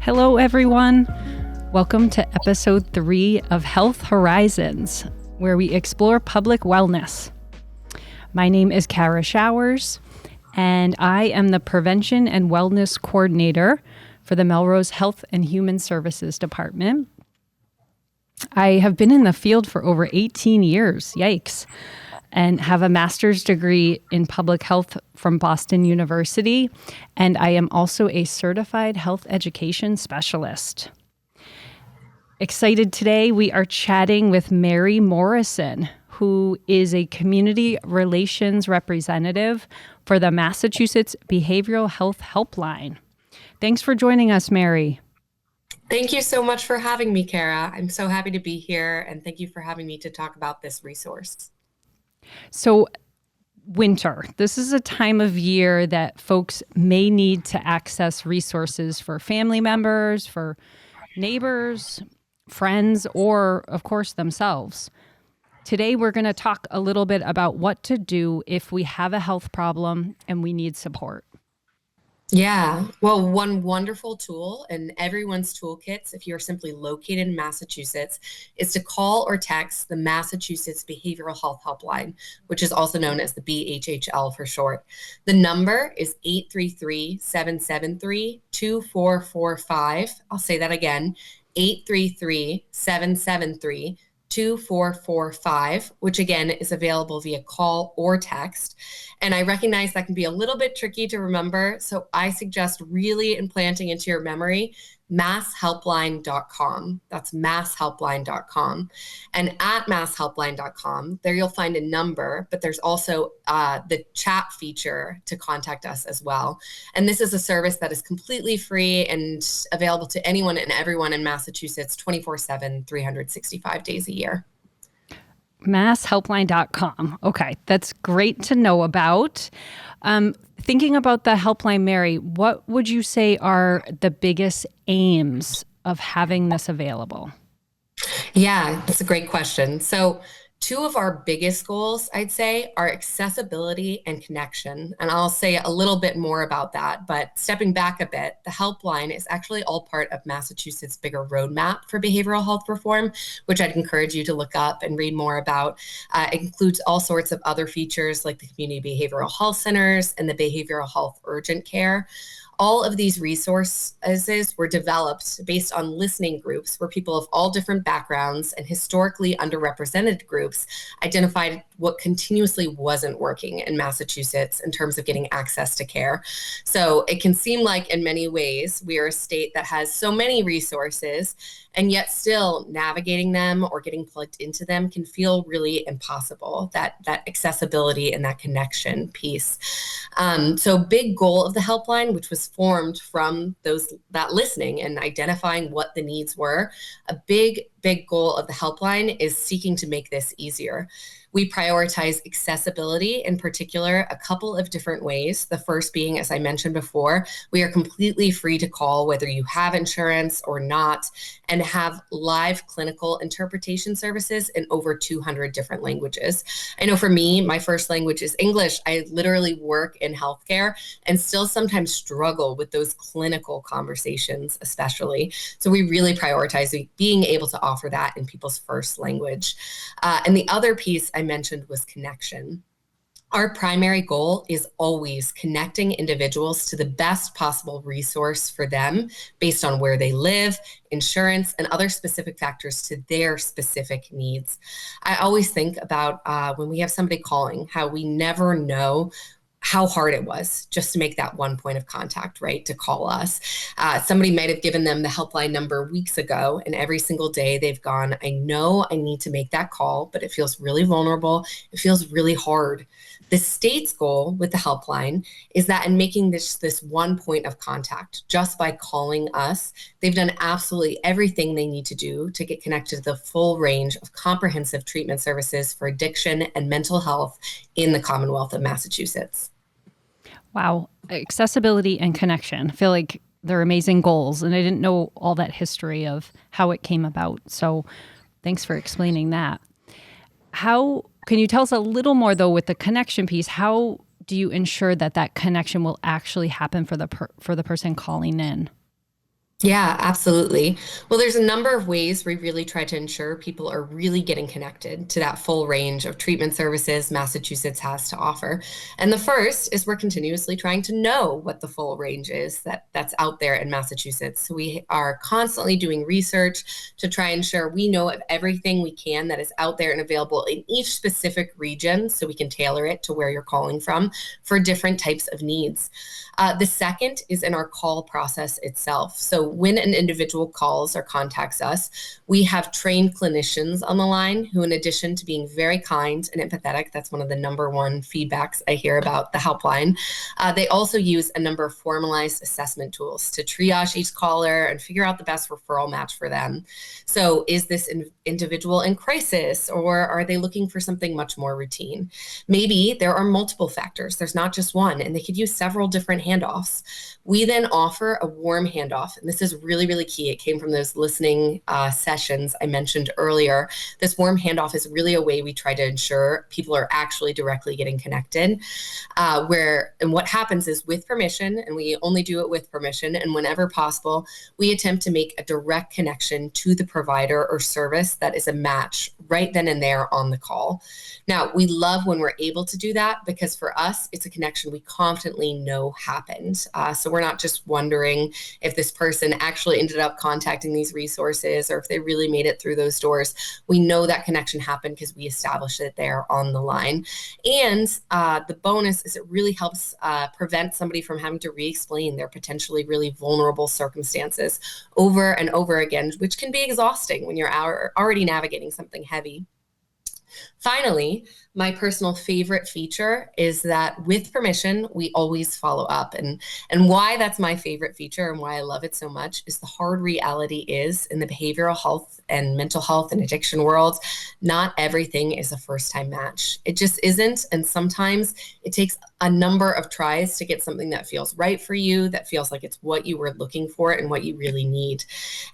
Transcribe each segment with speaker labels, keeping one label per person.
Speaker 1: Hello, everyone. Welcome to episode 3 of Health Horizons, where we explore public wellness. My name is Kara Showers, and I am the Prevention and Wellness Coordinator for the Melrose Health and Human Services Department. I have been in the field for over 18 years, yikes, and have a master's degree in public health from Boston University, and I am also a certified health education specialist. Excited today, we are chatting with Mary Morrison, who is a community relations representative for the Massachusetts Behavioral Health Helpline. Thanks for joining us, Mary.
Speaker 2: Thank you so much for having me, Kara. I'm so happy to be here, and thank you for having me to talk about this resource.
Speaker 1: So, winter. This is a time of year that folks may need to access resources for family members, for neighbors, friends, or, of course, themselves. Today, we're going to talk a little bit about what to do if we have a health problem and we need support.
Speaker 2: Yeah, well, one wonderful tool in everyone's toolkits, if you're simply located in Massachusetts, is to call or text the Massachusetts Behavioral Health Helpline, which is also known as the BHHL for short. The number is 833-773-2445. I'll say that again, 833-773-2445, which again is available via call or text. And I recognize that can be a little bit tricky to remember, so I suggest really implanting into your memory masshelpline.com. That's masshelpline.com. And at masshelpline.com, there you'll find a number, but there's also the chat feature to contact us as well. And this is a service that is completely free and available to anyone and everyone in Massachusetts 24/7, 365 days a year.
Speaker 1: Masshelpline.com. Okay, that's great to know about. Thinking about the helpline, Mary, what would you say are the biggest aims of having this available?
Speaker 2: Yeah, that's a great question. So, two of our biggest goals, I'd say, are accessibility and connection. And I'll say a little bit more about that. But stepping back a bit, the helpline is actually all part of Massachusetts' bigger roadmap for behavioral health reform, which I'd encourage you to look up and read more about. It includes all sorts of other features like the community behavioral health centers and the behavioral health urgent care. All of these resources were developed based on listening groups where people of all different backgrounds and historically underrepresented groups identified what continuously wasn't working in Massachusetts in terms of getting access to care. So it can seem like in many ways we are a state that has so many resources, and yet still navigating them or getting plugged into them can feel really impossible, that accessibility and that connection piece. So big goal of the helpline, which was formed from that listening and identifying what the needs were, a big goal of the helpline is seeking to make this easier. We prioritize accessibility, in particular, a couple of different ways. The first being, as I mentioned before, we are completely free to call whether you have insurance or not, and have live clinical interpretation services in over 200 different languages. I know for me, my first language is English. I literally work in healthcare and still sometimes struggle with those clinical conversations, especially. So we really prioritize being able to offer that in people's first language. And the other piece I mentioned was connection. Our primary goal is always connecting individuals to the best possible resource for them based on where they live, insurance, and other specific factors to their specific needs. I always think about when we have somebody calling, how we never know how hard it was just to make that one point of contact, right? To call us. Somebody might have given them the helpline number weeks ago, and every single day they've gone, I know I need to make that call, but it feels really vulnerable. It feels really hard. The state's goal with the helpline is that in making this one point of contact, just by calling us, they've done absolutely everything they need to do to get connected to the full range of comprehensive treatment services for addiction and mental health in the Commonwealth of Massachusetts.
Speaker 1: Wow. Accessibility and connection. I feel like they're amazing goals, and I didn't know all that history of how it came about. So thanks for explaining that. Can you tell us a little more, though, with the connection piece? How do you ensure that connection will actually happen for the person calling in?
Speaker 2: Yeah, absolutely. Well, there's a number of ways we really try to ensure people are really getting connected to that full range of treatment services Massachusetts has to offer. And the first is we're continuously trying to know what the full range is that's out there in Massachusetts. So we are constantly doing research to try and ensure we know of everything we can that is out there and available in each specific region so we can tailor it to where you're calling from for different types of needs. The second is in our call process itself. So when an individual calls or contacts us, we have trained clinicians on the line who, in addition to being very kind and empathetic, that's one of the number one feedbacks I hear about the helpline, they also use a number of formalized assessment tools to triage each caller and figure out the best referral match for them. So is this individual in crisis, or are they looking for something much more routine? Maybe there are multiple factors. There's not just one, and they could use several different handoffs. We then offer a warm handoff, and this is really, really key. It came from those listening sessions I mentioned earlier. This warm handoff is really a way we try to ensure people are actually directly getting connected. And what happens is with permission, and we only do it with permission, and whenever possible, we attempt to make a direct connection to the provider or service that is a match right then and there on the call. Now, we love when we're able to do that because for us, it's a connection we confidently know happened. So we're not just wondering if this person actually ended up contacting these resources or if they really made it through those doors. We know that connection happened because we established it there on the line. And the bonus is it really helps prevent somebody from having to re-explain their potentially really vulnerable circumstances over and over again, which can be exhausting when you're already navigating something heavy. Finally, my personal favorite feature is that with permission, we always follow up. And why that's my favorite feature and why I love it so much is the hard reality is in the behavioral health and mental health and addiction world, not everything is a first time match. It just isn't. And sometimes it takes a number of tries to get something that feels right for you, that feels like it's what you were looking for and what you really need.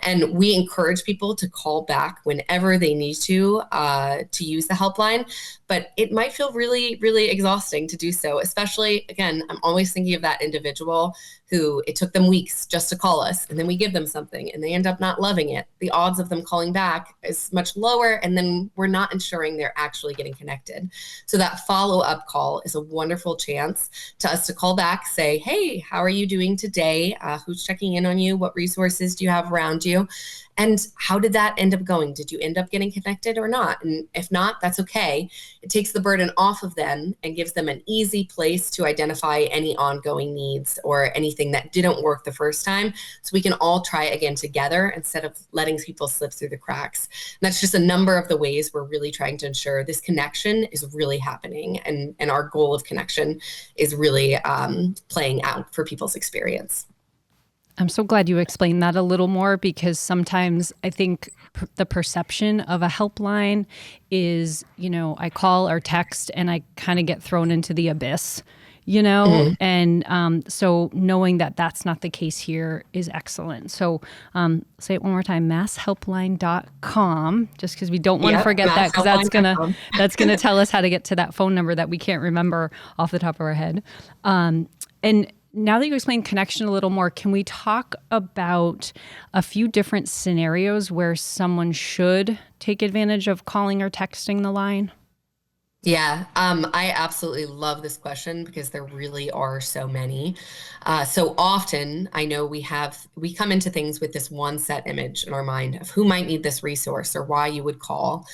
Speaker 2: And we encourage people to call back whenever they need to use the helpline. But it might feel really, really exhausting to do so, especially, again, I'm always thinking of that individual who it took them weeks just to call us, and then we give them something and they end up not loving it. The odds of them calling back is much lower, and then we're not ensuring they're actually getting connected. So that follow-up call is a wonderful chance to us to call back, say, hey, how are you doing today? Who's checking in on you? What resources do you have around you? And how did that end up going? Did you end up getting connected or not? And if not, that's okay. It takes the burden off of them and gives them an easy place to identify any ongoing needs or anything that didn't work the first time. So we can all try again together instead of letting people slip through the cracks. And that's just a number of the ways we're really trying to ensure this connection is really happening. And our goal of connection is really playing out for people's experience.
Speaker 1: I'm so glad you explained that a little more because sometimes I think the perception of a helpline is, I call or text and I kind of get thrown into the abyss,
Speaker 2: Mm-hmm.
Speaker 1: and so knowing that that's not the case here is excellent. So say it one more time, masshelpline.com, just because we don't want to forget that because that's gonna tell us how to get to that phone number that we can't remember off the top of our head. And now that you explained connection a little more, can we talk about a few different scenarios where someone should take advantage of calling or texting the line?
Speaker 2: Yeah, I absolutely love this question because there really are so many. So often, I know we come into things with this one set image in our mind of who might need this resource or why you would call.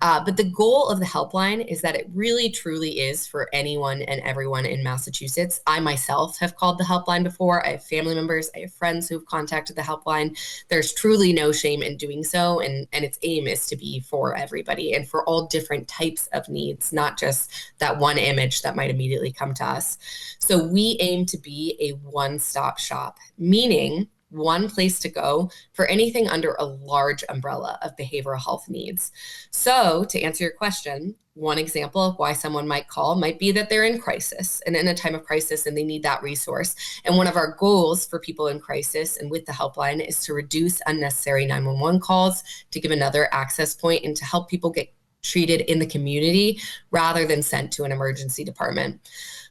Speaker 2: But the goal of the helpline is that it really truly is for anyone and everyone in Massachusetts. I myself have called the helpline before. I have family members, I have friends who've contacted the helpline. There's truly no shame in doing so. And its aim is to be for everybody and for all different types of needs, not just that one image that might immediately come to us. So we aim to be a one-stop shop, meaning one place to go for anything under a large umbrella of behavioral health needs. So, to answer your question, one example of why someone might call might be that they're in crisis and in a time of crisis and they need that resource. And one of our goals for people in crisis and with the helpline is to reduce unnecessary 911 calls, to give another access point, and to help people get treated in the community rather than sent to an emergency department.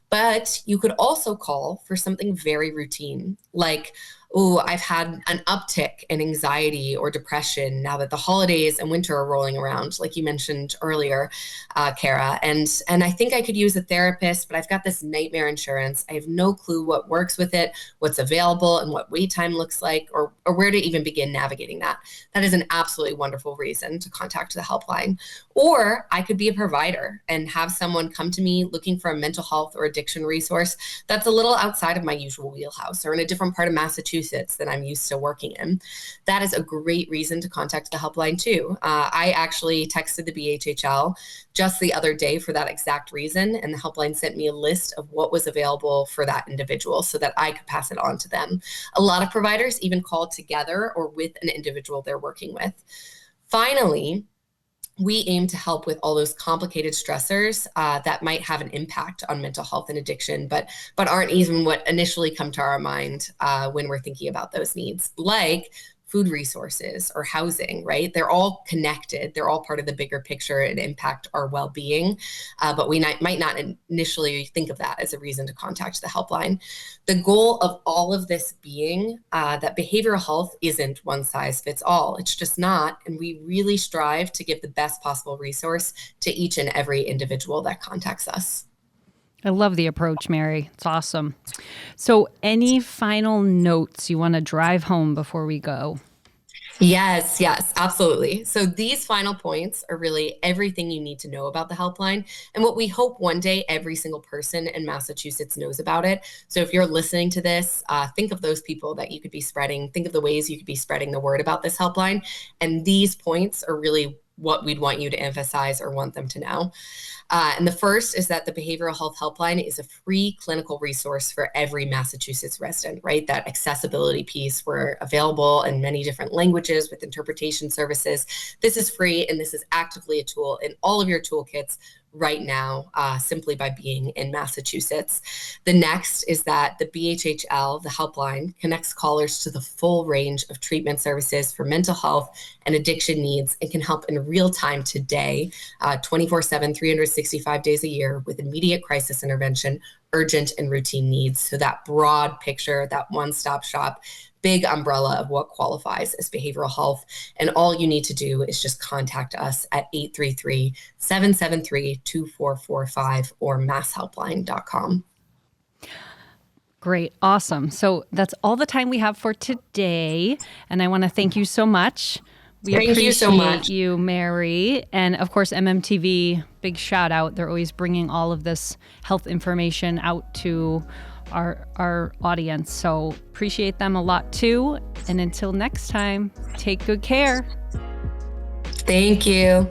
Speaker 2: But you could also call for something very routine, like oh, I've had an uptick in anxiety or depression now that the holidays and winter are rolling around, like you mentioned earlier, Kara. And I think I could use a therapist, but I've got this nightmare insurance. I have no clue what works with it, what's available, and what wait time looks like, or where to even begin navigating that. That is an absolutely wonderful reason to contact the helpline. Or I could be a provider and have someone come to me looking for a mental health or addiction resource that's a little outside of my usual wheelhouse or in a different part of Massachusetts than I'm used to working in. That is a great reason to contact the helpline too. I actually texted the BHHL just the other day for that exact reason, and the helpline sent me a list of what was available for that individual so that I could pass it on to them. A lot of providers even call together or with an individual they're working with. Finally, we aim to help with all those complicated stressors that might have an impact on mental health and addiction, but aren't even what initially come to our mind when we're thinking about those needs, like food resources or housing, right? They're all connected. They're all part of the bigger picture and impact our well-being, but we might not initially think of that as a reason to contact the helpline. The goal of all of this being that behavioral health isn't one size fits all. It's just not, and we really strive to give the best possible resource to each and every individual that contacts us.
Speaker 1: I love the approach, Mary. It's awesome. So, any final notes you want to drive home before we go?
Speaker 2: Yes, yes, absolutely. So these final points are really everything you need to know about the helpline and what we hope one day every single person in Massachusetts knows about it. So if you're listening to this, think of those people that you could be spreading, think of the ways you could be spreading the word about this helpline. And these points are really what we'd want you to emphasize or want them to know. And the first is that the Behavioral Health Helpline is a free clinical resource for every Massachusetts resident, right? That accessibility piece, we're available in many different languages with interpretation services. This is free, and this is actively a tool in all of your toolkits right now, simply by being in Massachusetts. The next is that the BHHL, the helpline, connects callers to the full range of treatment services for mental health and addiction needs and can help in real time today, 24/7, 365 days a year with immediate crisis intervention, urgent and routine needs. So that broad picture, that one-stop shop, big umbrella of what qualifies as behavioral health. And all you need to do is just contact us at 833-773-2445 or masshelpline.com.
Speaker 1: Great. Awesome. So that's all the time we have for today. And I want to thank you so much. We
Speaker 2: Thank you so much.
Speaker 1: appreciate you, Mary. And of course, MMTV, big shout out. They're always bringing all of this health information out to our audience. So appreciate them a lot too. And until next time, take good care.
Speaker 2: Thank you.